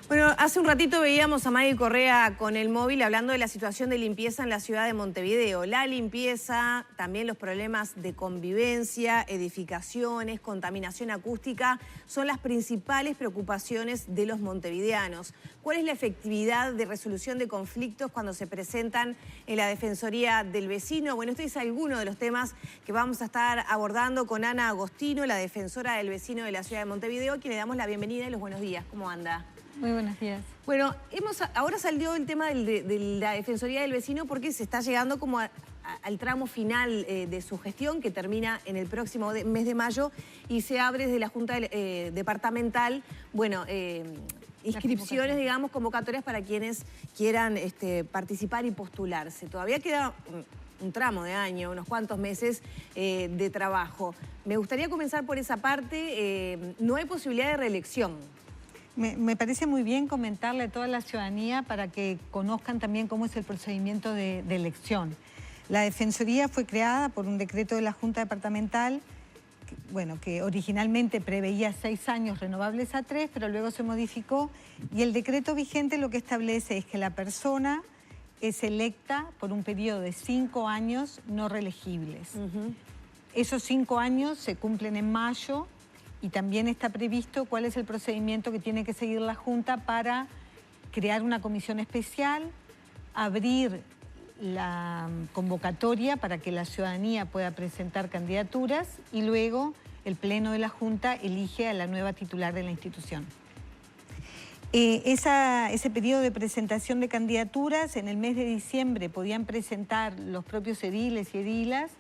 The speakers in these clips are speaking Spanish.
Bueno, hace un ratito veíamos a Maggie Correa con el móvil hablando de la situación de limpieza en la ciudad de Montevideo. La limpieza, también los problemas de convivencia, edificaciones, contaminación acústica, son las principales preocupaciones de los montevideanos. ¿Cuál es la efectividad de resolución de conflictos cuando se presentan en la Defensoría del Vecino? Bueno, este es alguno de los temas que vamos a estar abordando con Ana Agostino, la defensora del vecino de la ciudad de Montevideo, a quien le damos la bienvenida y los buenos días. ¿Cómo anda? Muy buenos días. Bueno, ahora salió el tema de la Defensoría del Vecino porque se está llegando como al tramo final de su gestión, que termina en el próximo mes de mayo, y se abre desde la Junta Departamental, bueno, inscripciones, digamos, convocatorias para quienes quieran participar y postularse. Todavía queda un tramo de año, unos cuantos meses de trabajo. Me gustaría comenzar por esa parte. No hay posibilidad de reelección. Me parece muy bien comentarle a toda la ciudadanía para que conozcan también cómo es el procedimiento de elección. La Defensoría fue creada por un decreto de la Junta Departamental, que originalmente preveía 6 años renovables a 3, pero luego se modificó, y el decreto vigente lo que establece es que la persona es electa por un periodo de 5 años no reelegibles. Esos 5 años se cumplen en mayo. Y también está previsto cuál es el procedimiento que tiene que seguir la Junta para crear una comisión especial, abrir la convocatoria para que la ciudadanía pueda presentar candidaturas y luego el Pleno de la Junta elige a la nueva titular de la institución. Ese periodo de presentación de candidaturas, en el mes de diciembre podían presentar los propios ediles y edilas,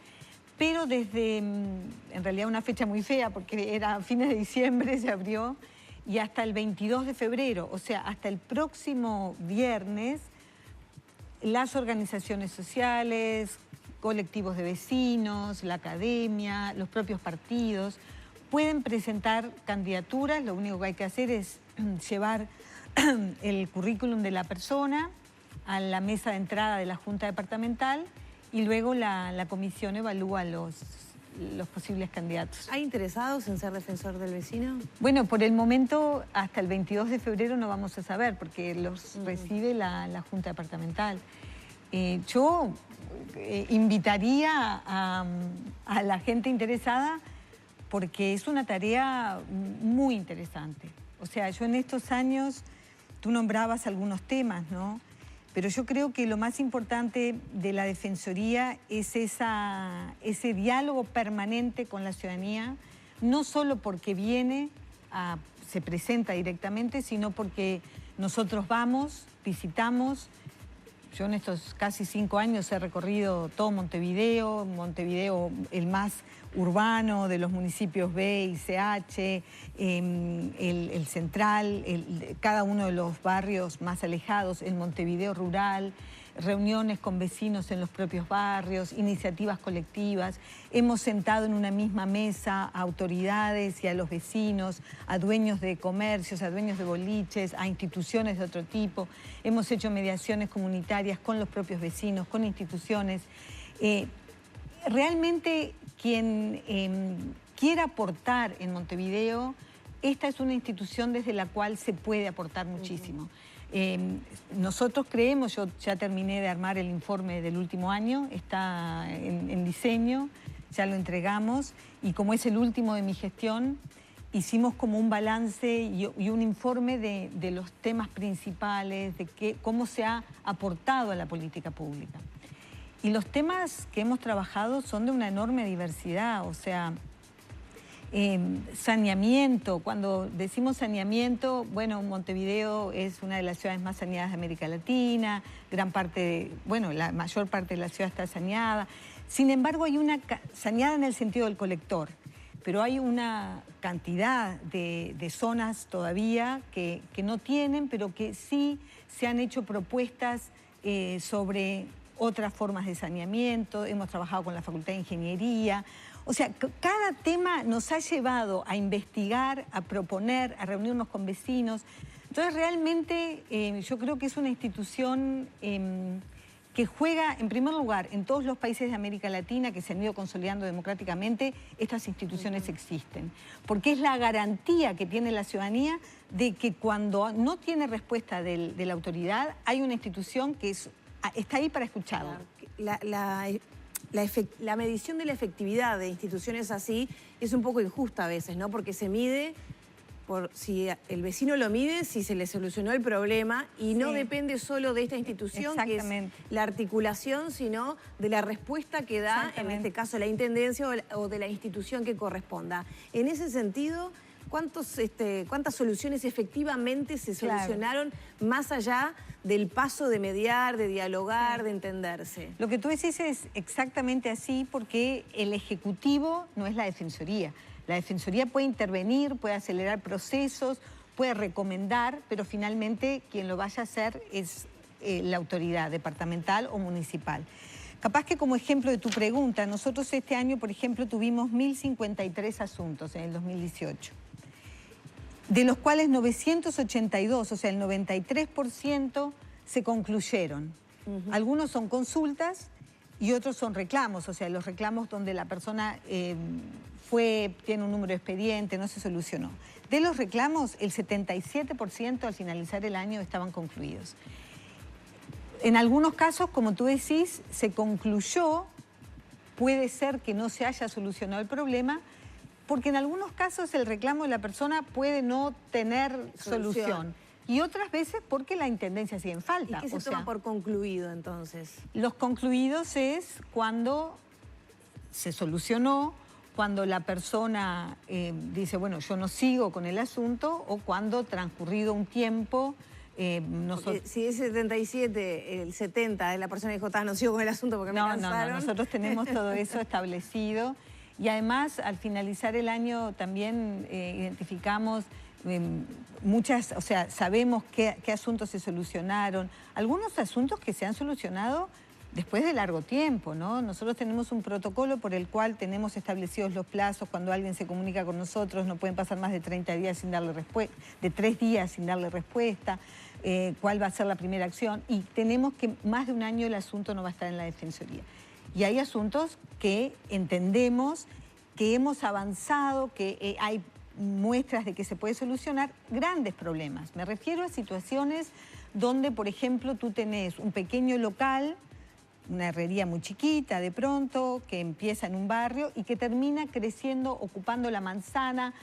pero desde, en realidad, una fecha muy fea, porque era a fines de diciembre, se abrió, y hasta el 22 de febrero, o sea, hasta el próximo viernes, las organizaciones sociales, colectivos de vecinos, la academia, los propios partidos, pueden presentar candidaturas. Lo único que hay que hacer es llevar el currículum de la persona a la mesa de entrada de la Junta Departamental, y luego la comisión evalúa los posibles candidatos. ¿Hay interesados en ser defensor del vecino? Bueno, por el momento, hasta el 22 de febrero no vamos a saber, porque los recibe la Junta Departamental. Yo invitaría a la gente interesada, porque es una tarea muy interesante. O sea, yo en estos años, tú nombrabas algunos temas, ¿no? Pero yo creo que lo más importante de la Defensoría es ese diálogo permanente con la ciudadanía, no solo porque se presenta directamente, sino porque nosotros vamos, visitamos. Yo en estos casi 5 años he recorrido todo Montevideo, el más urbano de los municipios B y CH, el central, cada uno de los barrios más alejados, el Montevideo rural, reuniones con vecinos en los propios barrios, iniciativas colectivas. Hemos sentado en una misma mesa a autoridades y a los vecinos, a dueños de comercios, a dueños de boliches, a instituciones de otro tipo. Hemos hecho mediaciones comunitarias con los propios vecinos, con instituciones. Realmente quien quiera aportar en Montevideo, esta es una institución desde la cual se puede aportar muchísimo. Nosotros creemos, yo ya terminé de armar el informe del último año, está en diseño, ya lo entregamos, y como es el último de mi gestión, hicimos como un balance y un informe de los temas principales, de cómo se ha aportado a la política pública. Y los temas que hemos trabajado son de una enorme diversidad, o sea, saneamiento. Cuando decimos saneamiento, bueno, Montevideo es una de las ciudades más saneadas de América Latina, la mayor parte de la ciudad está saneada. Sin embargo, hay una saneada en el sentido del colector, pero hay una cantidad de zonas todavía que no tienen, pero que sí se han hecho propuestas sobre otras formas de saneamiento. Hemos trabajado con la Facultad de Ingeniería. O sea, cada tema nos ha llevado a investigar, a proponer, a reunirnos con vecinos. Entonces, realmente yo creo que es una institución que juega, en primer lugar, en todos los países de América Latina que se han ido consolidando democráticamente, estas instituciones existen. Porque es la garantía que tiene la ciudadanía de que cuando no tiene respuesta de la autoridad, hay una institución que está ahí para escucharlo. La medición de la efectividad de instituciones así es un poco injusta a veces, ¿no? Porque se mide por si el vecino lo mide, si se le solucionó el problema y no depende solo de esta institución, que es la articulación, sino de la respuesta que da, en este caso, la intendencia o de la institución que corresponda. En ese sentido, ¿cuántas soluciones efectivamente se solucionaron más allá del paso de mediar, de dialogar, de entenderse? Lo que tú decís es exactamente así, porque el Ejecutivo no es la Defensoría. La Defensoría puede intervenir, puede acelerar procesos, puede recomendar, pero finalmente quien lo vaya a hacer es la autoridad departamental o municipal. Capaz que como ejemplo de tu pregunta, nosotros este año, por ejemplo, tuvimos 1.053 asuntos en el 2018, de los cuales 982, o sea, el 93% se concluyeron. Algunos son consultas y otros son reclamos, o sea, los reclamos donde la persona tiene un número de expediente, no se solucionó. De los reclamos, el 77% al finalizar el año estaban concluidos. En algunos casos, como tú decís, se concluyó, puede ser que no se haya solucionado el problema, porque en algunos casos el reclamo de la persona puede no tener solución. Y otras veces porque la intendencia sigue en falta. ¿Y qué se toma por concluido entonces? Los concluidos es cuando se solucionó, cuando la persona dice, bueno, yo no sigo con el asunto, o cuando transcurrido un tiempo... si es 77, el 70 de la persona dijo, no sigo con el asunto porque me cansaron. No, nosotros tenemos todo eso establecido. Y además, al finalizar el año también identificamos muchas, o sea, sabemos qué asuntos se solucionaron. Algunos asuntos que se han solucionado después de largo tiempo, ¿no? Nosotros tenemos un protocolo por el cual tenemos establecidos los plazos. Cuando alguien se comunica con nosotros, no pueden pasar más de 30 días sin darle respuesta, de 3 días sin darle respuesta, cuál va a ser la primera acción. Y tenemos que más de un año el asunto no va a estar en la Defensoría. Y hay asuntos que entendemos, que hemos avanzado, que hay muestras de que se puede solucionar grandes problemas. Me refiero a situaciones donde, por ejemplo, tú tenés un pequeño local, una herrería muy chiquita de pronto, que empieza en un barrio y que termina creciendo, ocupando la manzana,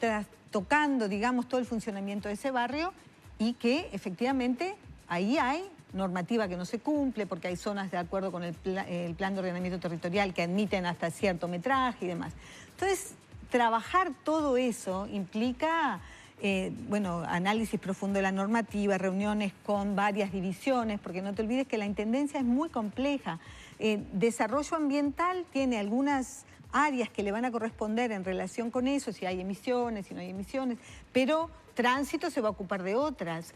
trastocando, digamos, todo el funcionamiento de ese barrio, y que efectivamente ahí hay normativa que no se cumple porque hay zonas de acuerdo con el plan de ordenamiento territorial que admiten hasta cierto metraje y demás. Entonces, trabajar todo eso implica... bueno, análisis profundo de la normativa, reuniones con varias divisiones, porque no te olvides que la intendencia es muy compleja. Desarrollo ambiental tiene algunas áreas que le van a corresponder en relación con eso, si hay emisiones, si no hay emisiones, pero tránsito se va a ocupar de otras.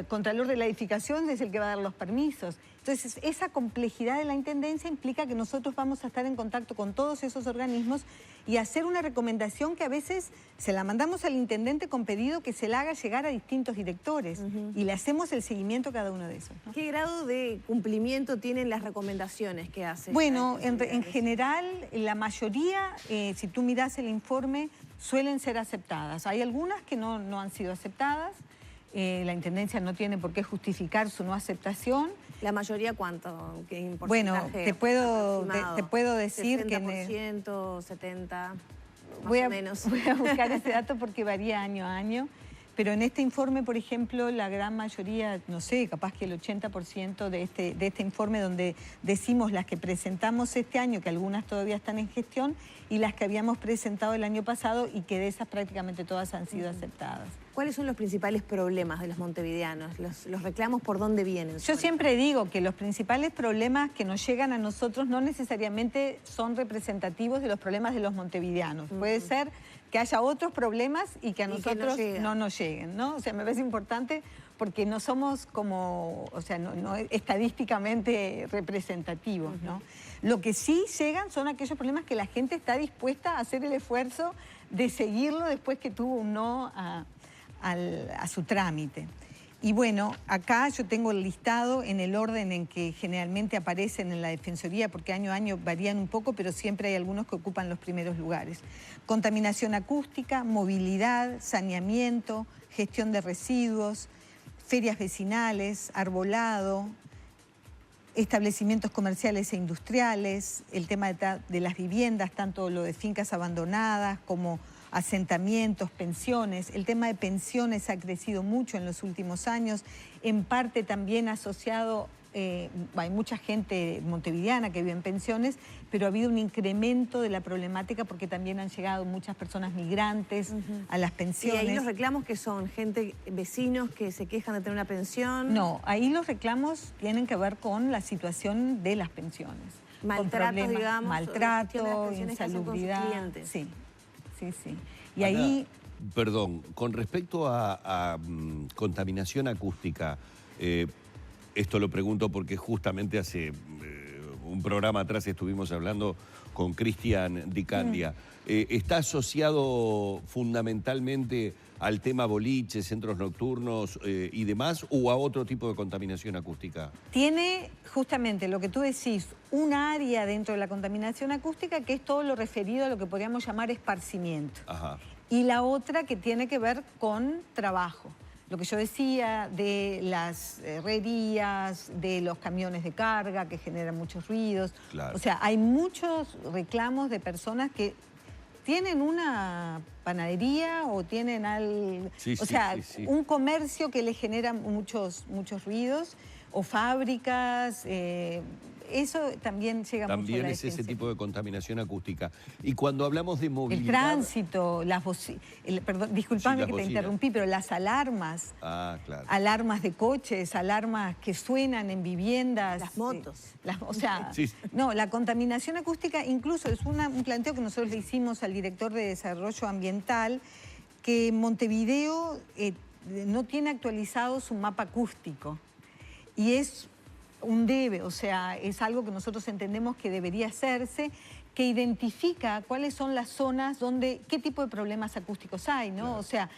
Contralor de la edificación es el que va a dar los permisos. Entonces, esa complejidad de la intendencia implica que nosotros vamos a estar en contacto con todos esos organismos y hacer una recomendación que a veces se la mandamos al intendente con pedido que se la haga llegar a distintos directores y le hacemos el seguimiento a cada uno de esos, ¿no? ¿Qué grado de cumplimiento tienen las recomendaciones que hacen? Bueno, en general, la mayoría, si tú miras el informe, suelen ser aceptadas. Hay algunas que no han sido aceptadas. La intendencia no tiene por qué justificar su no aceptación. ¿La mayoría cuánto? ¿Qué porcentaje? Bueno, te puedo decir 60%, que... 70%, voy o menos. Voy a buscar ese dato porque varía año a año. Pero en este informe, por ejemplo, la gran mayoría, no sé, capaz que el 80% de este informe donde decimos las que presentamos este año, que algunas todavía están en gestión, y las que habíamos presentado el año pasado y que de esas prácticamente todas han sido aceptadas. ¿Cuáles son los principales problemas de los montevideanos? ¿Los reclamos por dónde vienen? Yo siempre digo que los principales problemas que nos llegan a nosotros no necesariamente son representativos de los problemas de los montevideanos. Puede ser que haya otros problemas y que a nosotros no nos lleguen, ¿no? O sea, me parece importante porque no somos como, o sea, no estadísticamente representativos, ¿no? Lo que sí llegan son aquellos problemas que la gente está dispuesta a hacer el esfuerzo de seguirlo después que tuvo un no a su trámite. Y bueno, acá yo tengo el listado en el orden en que generalmente aparecen en la Defensoría, porque año a año varían un poco, pero siempre hay algunos que ocupan los primeros lugares. Contaminación acústica, movilidad, saneamiento, gestión de residuos, ferias vecinales, arbolado, establecimientos comerciales e industriales, el tema de las viviendas, tanto lo de fincas abandonadas como asentamientos, pensiones. El tema de pensiones ha crecido mucho en los últimos años, en parte también asociado, hay mucha gente montevideana que vive en pensiones, pero ha habido un incremento de la problemática porque también han llegado muchas personas migrantes a las pensiones. ¿Y ahí los reclamos que son gente, vecinos que se quejan de tener una pensión? No, ahí los reclamos tienen que ver con la situación de las pensiones. Maltrato, digamos. Maltrato, insalubridad. Sí. Y Ana, ahí... Perdón, con respecto a contaminación acústica, esto lo pregunto porque justamente hace un programa atrás estuvimos hablando con Cristian Di Candia. ¿Está asociado fundamentalmente al tema boliches, centros nocturnos y demás, o a otro tipo de contaminación acústica? Tiene justamente lo que tú decís, un área dentro de la contaminación acústica que es todo lo referido a lo que podríamos llamar esparcimiento. Ajá. Y la otra que tiene que ver con trabajo. Lo que yo decía de las herrerías, de los camiones de carga que generan muchos ruidos. Claro. O sea, hay muchos reclamos de personas que tienen una panadería o tienen un comercio que les genera muchos ruidos, o fábricas, eso también llega mucho a la También es ese tipo de contaminación acústica. Y cuando hablamos de movilidad... El tránsito, perdón, disculpame que te interrumpí, pero las alarmas. Ah, claro. Alarmas de coches, alarmas que suenan en viviendas. Las motos. No, la contaminación acústica incluso es un planteo que nosotros le hicimos al director de Desarrollo Ambiental, que Montevideo no tiene actualizado su mapa acústico. Y es un debe, o sea, es algo que nosotros entendemos que debería hacerse, que identifica cuáles son las zonas donde, qué tipo de problemas acústicos hay, ¿no? Claro. O sea,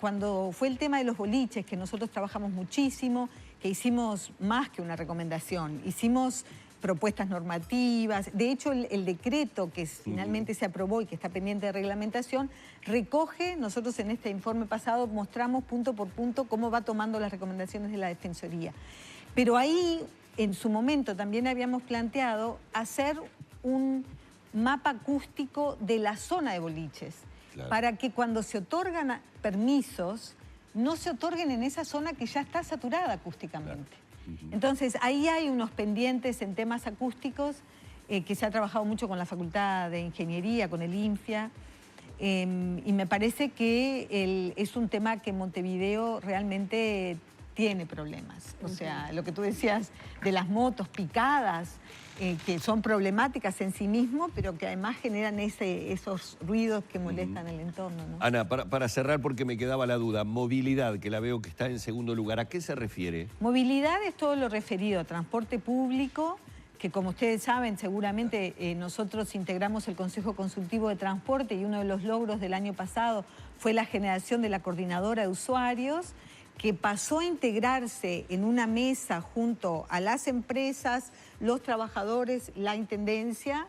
cuando fue el tema de los boliches, que nosotros trabajamos muchísimo, que hicimos más que una recomendación, hicimos propuestas normativas. De hecho, el decreto que finalmente se aprobó y que está pendiente de reglamentación, recoge, nosotros en este informe pasado mostramos punto por punto cómo va tomando las recomendaciones de la Defensoría. Pero ahí, en su momento, también habíamos planteado hacer un mapa acústico de la zona de boliches, claro, para que cuando se otorgan permisos, no se otorguen en esa zona que ya está saturada acústicamente. Claro. Entonces, ahí hay unos pendientes en temas acústicos que se ha trabajado mucho con la Facultad de Ingeniería, con el INFIA, y me parece que es un tema que Montevideo realmente tiene problemas. O sea, lo que tú decías de las motos picadas, que son problemáticas en sí mismo, pero que además generan esos ruidos que molestan el entorno, ¿no? Ana, para cerrar, porque me quedaba la duda, movilidad, que la veo que está en segundo lugar, ¿a qué se refiere? Movilidad es todo lo referido a transporte público, que como ustedes saben, seguramente nosotros integramos el Consejo Consultivo de Transporte y uno de los logros del año pasado fue la generación de la coordinadora de usuarios, que pasó a integrarse en una mesa junto a las empresas, los trabajadores, la intendencia,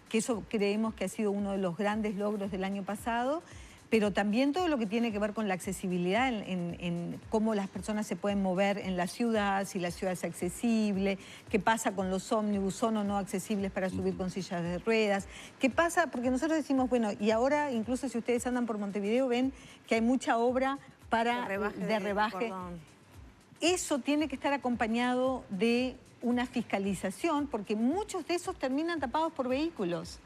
que eso creemos que ha sido uno de los grandes logros del año pasado, pero también todo lo que tiene que ver con la accesibilidad, en cómo las personas se pueden mover en la ciudad, si la ciudad es accesible, qué pasa con los ómnibus, son o no accesibles para subir con sillas de ruedas, qué pasa, porque nosotros decimos, bueno, y ahora incluso si ustedes andan por Montevideo ven que hay mucha obra de rebaje. Eso tiene que estar acompañado de una fiscalización, porque muchos de esos terminan tapados por vehículos.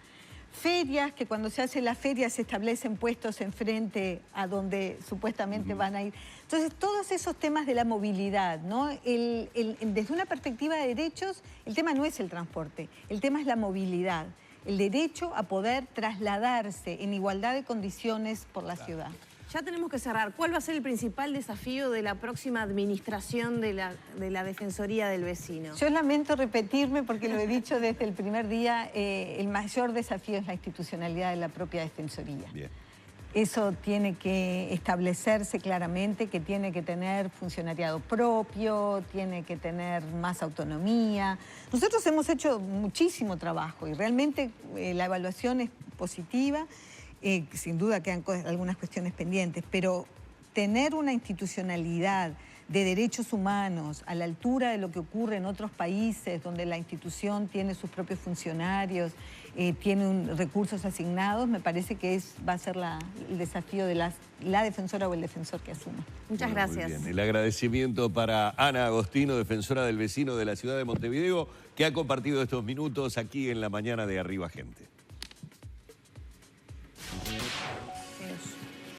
Ferias, que cuando se hace la feria se establecen puestos enfrente a donde supuestamente van a ir. Entonces, todos esos temas de la movilidad, ¿no? Desde una perspectiva de derechos, el tema no es el transporte, el tema es la movilidad. El derecho a poder trasladarse en igualdad de condiciones por la ciudad. Ya tenemos que cerrar. ¿Cuál va a ser el principal desafío de la próxima administración de la Defensoría del Vecino? Yo lamento repetirme porque lo he dicho desde el primer día, el mayor desafío es la institucionalidad de la propia Defensoría. Bien. Eso tiene que establecerse claramente, que tiene que tener funcionariado propio, tiene que tener más autonomía. Nosotros hemos hecho muchísimo trabajo y realmente la evaluación es positiva. Sin duda quedan algunas cuestiones pendientes, pero tener una institucionalidad de derechos humanos a la altura de lo que ocurre en otros países donde la institución tiene sus propios funcionarios, tiene recursos asignados, me parece que va a ser el desafío de la defensora o el defensor que asuma. Muchas gracias. Muy bien. El agradecimiento para Ana Agostino, defensora del vecino de la ciudad de Montevideo, que ha compartido estos minutos aquí en la mañana de Arriba Gente.